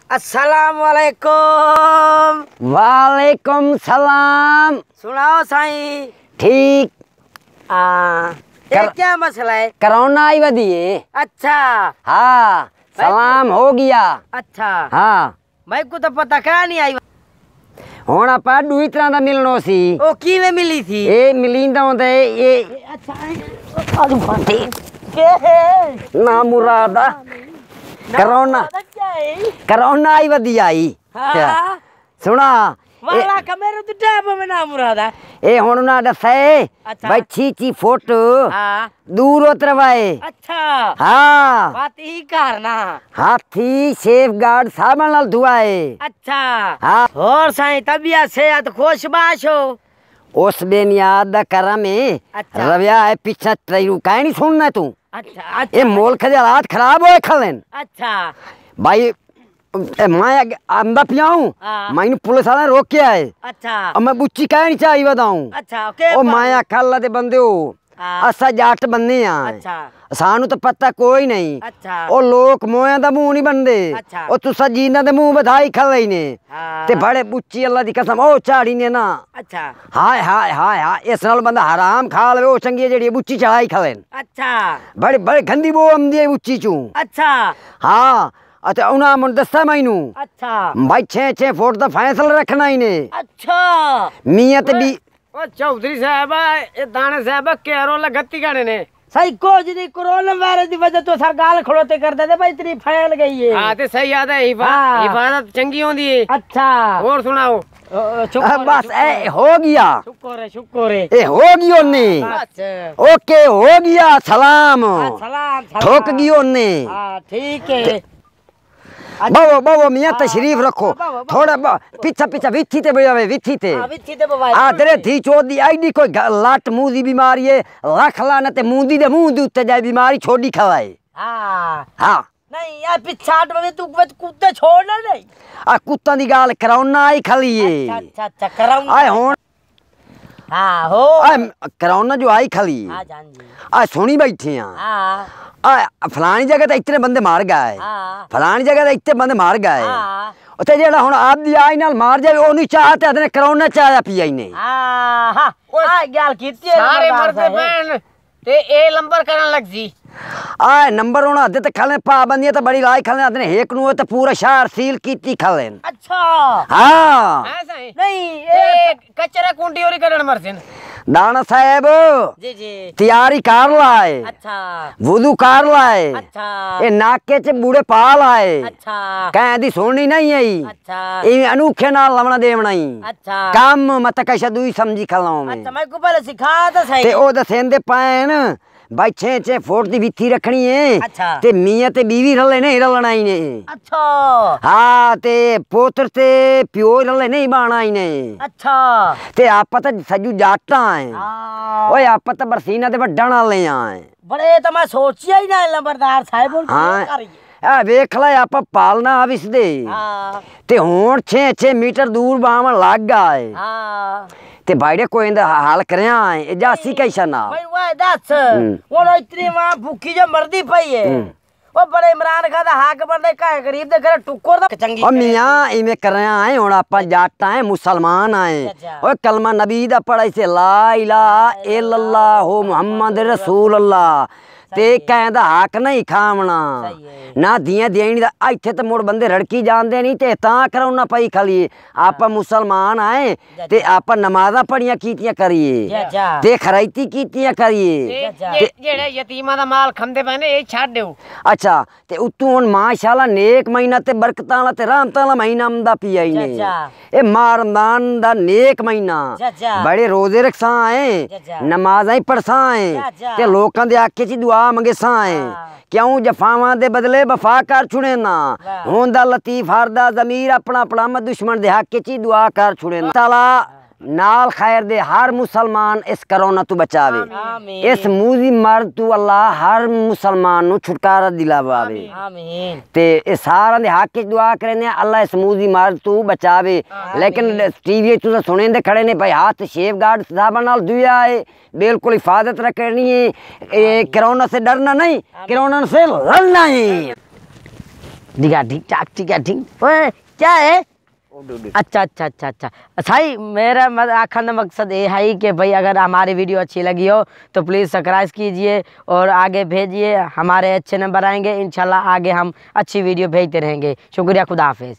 अस्सलाम वालेकुम। वालेकुम सलाम। सुनाओ साईं। ठीक। ये क्या मसला है? कोरोना आई वधी है। अच्छा। हाँ सलाम हो गया। अच्छा हाँ भाई को तो पता क्या नहीं आई। ਹੁਣ ਆਪਾਂ ਦੂਈ ਤਰ੍ਹਾਂ ਦਾ ਮਿਲਣੋ ਸੀ। ਉਹ ਕਿਵੇਂ ਮਿਲੀ ਸੀ? ਇਹ ਮਿਲਿੰਦਾ ਹੁੰਦਾ ਇਹ ਅੱਛਾ ਆਲੂ ਫਾਂਦੇ ਨਾ ਮੁਰਾਦਾ कोरोना आई वधी आई। सुना वाला कमेरे तो टैब में ना मुरादा ए हुन ना दसे भाई छी फुट दूर उतरवाए। अच्छा हाँ बात ही करना हाथी सेफ गार्ड साबन नाल धुआए। अच्छा हाँ और साईं तबीयत सेहत खुशबाश हो। उस बेनियाद दा करम है। अच्छा रविया है पीछे तेरू काहे नहीं सुनना तू। अच्छा ये मुल्क के हालात खराब होए खलन। अच्छा भाई मैं आंदा पियाऊं मैं पुलिस वाले रोक के आए। अच्छा और मैं बुच्ची कह नहीं चाहिए बताऊं। अच्छा ओके ओ मैं अल्लाह दे बंदे हो असा जट बंदे आ। अच्छा सानू तो पता कोई नहीं। अच्छा ओ लोग मोया दा मुंह नहीं बनदे। अच्छा ओ तुसा जीना दे मुंह बधाई खले ने ते बड़े बुच्ची अल्लाह दी कसम ओ झाड़ी ने ना। अच्छा हाय हाय हाय हाय इस नाल बंदा हराम खा लवे ओ चंगी जेड़ी बुच्ची चढ़ाई खलेन। अच्छा बड़े बड़े गंदी बो आंदी है बुच्ची चू। अच्छा हाँ अच्छा उन्हें मुझे दसा मैनू। अच्छा भाई 6-6 फुट का फैसला रखना ही ने। अच्छा मियां ते भी ओ चौधरी साहब ये दाने साहब केरो लगती गाने ने सही कुछ नहीं कोरोना वायरस की वजह तो सर गाल खड़ोते कर देते भाई इतनी फैल गई है। हाँ तो सही याद है हिफाजत चंगी होती है। अच्छा और सुनाओ बस ए हो गया। शुक्र है ए हो गयो ने ओके हो गया सलाम ठोक गयो ने। ठीक है बाबो बाबो मियां तशरीफ रखो थोड़ा पीछा पीछा विथी ते बजावे विथी ते आ तेरे थी चोदी आईडी कोई लाट मुंह दी बीमारी है रख ला न ते मुंदी दे मुंह दे उत्ते जाए बीमारी छोड़ी खवाए। हां हां नहीं यार पिछाट में तू कुत्ते छोड़ना नहीं आ कुत्ता दी गाल कोरोना आई खली है। अच्छा अच्छा कोरोना आए हुन हां हो आ कोरोना जो आई खली हां जान जी आ सुनी बैठे हां आ फलानी जगह ते इतने बंदे मार गए फलानी जगह ते इतने बंदे मार गए उते जेड़ा हुन आप दी आई नाल मार जावे ओनु चाहते अदने कोरोना चाया पिया ही नहीं। हां हां आ गल कीती है सारे मरदे बहन ते ए नंबर करन लग जी आ नंबर होना अदे ते खले पाबंदी तो बड़ी लाई खले अदने एक नु ते पूरा शहर सील कीती खले। अच्छा हां ऐसा नहीं ए कचरा कुंडी ओरी करन मरसिन दाना साहब जी जी तैयारी कर लाए। अच्छा वुदू कर लाए। अच्छा ये नाके च बूढ़े पा लाए। अच्छा कह दी सुननी नहीं आई। अच्छा ये अनूखे नाल लवना देवना ही। अच्छा काम मत कैसा दुई समझी खलाओ मैं। अच्छा मैं को पहले सिखा तो सही ते ओ दसेंदे पाएन भाई 6-6 फुट दी विथी रखनी है। अच्छा ते मियां ते बीवी रले नहीं रलना ही ने। अच्छा हाँ ते पोत्र ते प्यो रले नहीं बाना ही ने। अच्छा ते आप तो सजू जाटा है ओए आप तो बरसीना ते वड्डा नाल ले आए बड़े तो मैं सोचिया ही ना लंबरदार साहब बोल। हाँ आ वेख ला आप पालना आविस दे ते हुन 6-6 मीटर दूर बावन लग गए। हाँ ते भाईडे कोई इंदा हाल करया है जासी कैसा ना भाई वाह दस वो इतनी वहां भूखी जो मर्दी पई है ओ बड़े इमरान खान दा हक बंदे काहे गरीब दे घर टुक्कर दा चंगी ओ मियां इमे करया है हुन आपा जाट है मुसलमान है ओ कलमा नबी दा पढ़ाई से ला इलाहा इल्लल्लाह मुहम्मद रसूल अल्लाह ते कहंदा हक नहीं खावना ना दिया देनी दा इत्थे ते मुड़ बंदे रड़की जानदे नहीं ते तां करोना पई खली आपा मुसलमान आए ते आपा नमाज़ां पढ़ियां कीतियां करिए ते खराइती कीतियां करिए जेड़े यतीमां दा माल खंदे पने ए छाड़ देओ। अच्छा ते उतों हुन माशाअल्लाह नेक महीना ते बरकतां वाला ते रहमतां वाला महीना आंदा पिया ही ने ए रमजान दा नेक महीना बड़े रोजे रखसा है नमाज़ां पढ़सा है ते लोकां दे आके च दुआ मंगेसा है क्यों जफावां दे बदले वफा कर छुड़े ना होंदा लतीफ हरदा जमीर अपना अपना मत दुश्मन दे हक च दुआ कर छुड़े ना ताला नाल खैर दे हर मुसलमान इस कोरोना तू बचावे इस मूजी मर्द तू अल्लाह हर मुसलमान नु छुटकारा दिलावे आमीन ते ए सारा दे हक च दुआ करने अल्लाह इस मूजी मर्द तू बचावे। लेकिन टीवी तू सुने दे खड़े ने भाई हाथ शेफ गार्ड साहब नाल दुआ है बिल्कुल हिफाजत रखनी है कोरोना से डरना नहीं कोरोना से लड़ना है। ठीक है ठीक। ओए क्या है? अच्छा अच्छा अच्छा अच्छा सही। मेरा आखिर मकसद ये है कि भाई अगर हमारी वीडियो अच्छी लगी हो तो प्लीज़ सब्सक्राइब कीजिए और आगे भेजिए। हमारे अच्छे नंबर आएंगे इंशाल्लाह, आगे हम अच्छी वीडियो भेजते रहेंगे। शुक्रिया, खुदा हाफिज़।